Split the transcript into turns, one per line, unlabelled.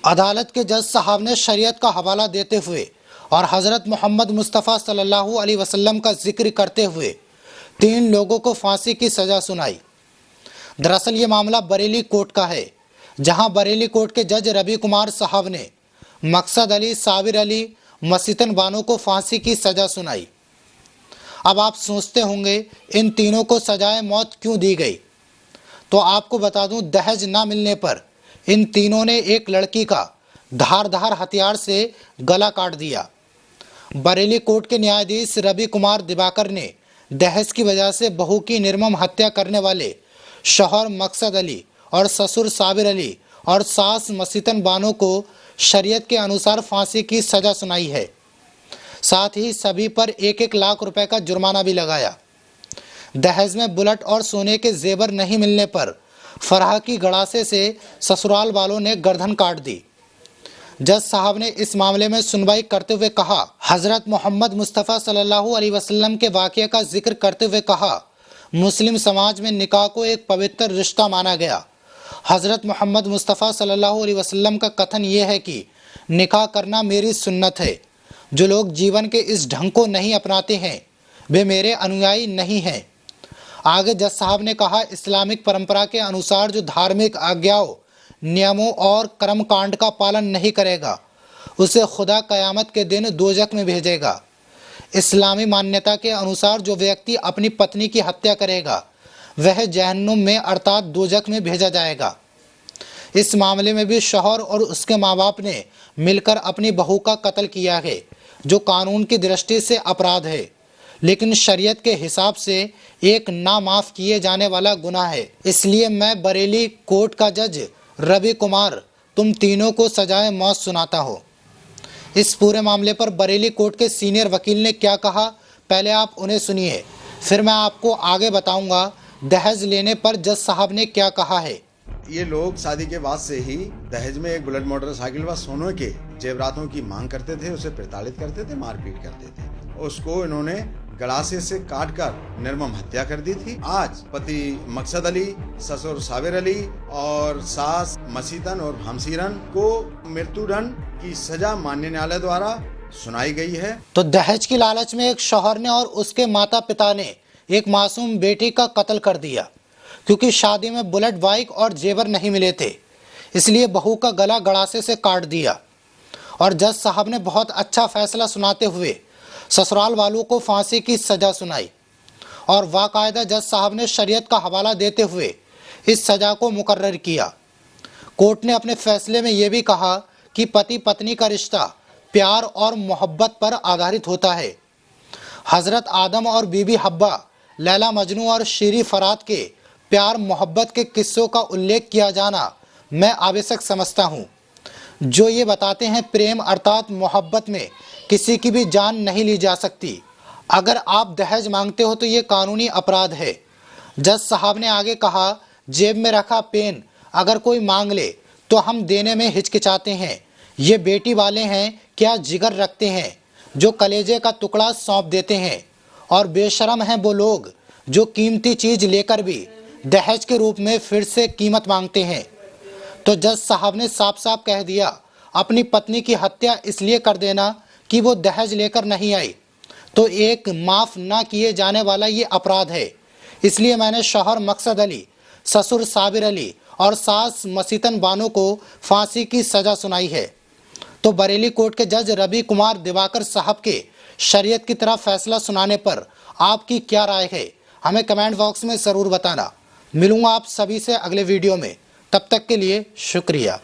अदालत के जज साहब ने शरीयत का हवाला देते हुए और हज़रत मोहम्मद मुस्तफ़ा सल्लल्लाहु अलैहि वसल्लम का जिक्र करते हुए 3 लोगों को फांसी की सज़ा सुनाई। दरअसल ये मामला बरेली कोर्ट का है, जहां बरेली कोर्ट के जज रवि कुमार साहब ने मकसद अली, साबिर अली, मसीतन बानो को फांसी की सज़ा सुनाई। अब आप सोचते होंगे इन तीनों को सजाए मौत क्यों दी गई, तो आपको बता दूं, दहेज ना मिलने पर इन तीनों ने एक लड़की का धारदार हथियार से गला काट दिया। बरेली कोर्ट के न्यायाधीश रवि कुमार दिवाकर ने दहेज की वजह से बहू की निर्मम हत्या करने वाले शौहर मकसद अली और ससुर साबिर अली और सास मसीतन बानो को शरीयत के अनुसार फांसी की सज़ा सुनाई है। साथ ही सभी पर 1-1 लाख रुपए का जुर्माना भी लगाया। दहेज में बुलेट और सोने के जेवर नहीं मिलने पर फराह की गड़ासे से ससुराल वालों ने गर्दन काट दी। जज साहब ने इस मामले में सुनवाई करते हुए कहा, हज़रत मोहम्मद मुस्तफ़ा सल्लल्लाहु अलैहि वसल्लम के वाक़ये का जिक्र करते हुए कहा, मुस्लिम समाज में निकाह को एक पवित्र रिश्ता माना गया। हज़रत मोहम्मद मुस्तफ़ा सल्लल्लाहु अलैहि वसल्लम का कथन ये है कि निकाह करना मेरी सुन्नत है। जो लोग जीवन के इस ढंग को नहीं अपनाते हैं वे मेरे अनुयायी नहीं हैं। आगे जज साहब ने कहा, इस्लामिक परंपरा के अनुसार जो धार्मिक आज्ञाओं, नियमों और कर्मकांड का पालन नहीं करेगा उसे खुदा क़यामत के दिन दोज़ख में भेजेगा। इस्लामी मान्यता के अनुसार जो व्यक्ति अपनी पत्नी की हत्या करेगा वह जहन्नुम में अर्थात दोज़ख में भेजा जाएगा। इस मामले में भी शौहर और उसके माँ बाप ने मिलकर अपनी बहू का कत्ल किया है, जो कानून की दृष्टि से अपराध है, लेकिन शरीयत के हिसाब से एक ना माफ़ किए जाने वाला गुनाह है। इसलिए मैं बरेली कोर्ट का जज रवि कुमार तुम तीनों को सजाए मौत सुनाता हूँ। इस पूरे मामले पर बरेली कोर्ट के सीनियर वकील ने क्या कहा, पहले आप उन्हें सुनिए, फिर मैं आपको आगे बताऊंगा दहेज लेने पर जज साहब ने क्या कहा है।
ये लोग शादी के बाद से ही दहेज में एक बुलेट मोटरसाइकिल व सोने के जेवरातों की मांग करते थे, उसे प्रताड़ित करते थे, मारपीट करते थे। उसको इन्होंने गड़ासे से काटकर निर्मम हत्या कर दी थी। आज पति मकसद अली, ससुर साबिर अली और सास मसीतन और हमसीरन को मृत्युदंड की सजा माननीय न्यायालय द्वारा सुनाई गई है।
तो दहेज की लालच में एक शौहर ने और उसके माता पिता ने एक मासूम बेटी का कत्ल कर दिया, क्योंकि शादी में बुलेट बाइक और जेवर नहीं मिले थे, इसलिए बहू का गला गड़ासे से काट दिया। और जज साहब ने बहुत अच्छा फैसला सुनाते हुए ससुराल वालों को फांसी की सज़ा सुनाई और बाकायदा जज साहब ने शरीयत का हवाला देते हुए इस सज़ा को मुकर्रर किया। कोर्ट ने अपने फैसले में यह भी कहा कि पति पत्नी का रिश्ता प्यार और मोहब्बत पर आधारित होता है। हज़रत आदम और बीबी हब्बा, लैला मजनू और शीरी फरात के प्यार मोहब्बत के किस्सों का उल्लेख किया जाना मैं आवश्यक समझता हूँ, जो ये बताते हैं प्रेम अर्थात मोहब्बत में किसी की भी जान नहीं ली जा सकती। अगर आप दहेज मांगते हो तो ये कानूनी अपराध है। जज साहब ने आगे कहा, जेब में रखा पेन अगर कोई मांग ले तो हम देने में हिचकिचाते हैं। ये बेटी वाले हैं, क्या जिगर रखते हैं जो कलेजे का टुकड़ा सौंप देते हैं, और बेशरम हैं वो लोग जो कीमती चीज़ लेकर भी दहेज के रूप में फिर से कीमत मांगते हैं। तो जज साहब ने साफ साफ कह दिया, अपनी पत्नी की हत्या इसलिए कर देना कि वो दहेज लेकर नहीं आई, तो एक माफ़ ना किए जाने वाला ये अपराध है। इसलिए मैंने शौहर मकसद अली, ससुर साबिर अली और सास मसीतन बानो को फांसी की सज़ा सुनाई है। तो बरेली कोर्ट के जज रवि कुमार दिवाकर साहब के शरीयत की तरफ फैसला सुनाने पर आपकी क्या राय है, हमें कमेंट बॉक्स में ज़रूर बताना। मिलूँगा आप सभी से अगले वीडियो में, तब तक के लिए शुक्रिया।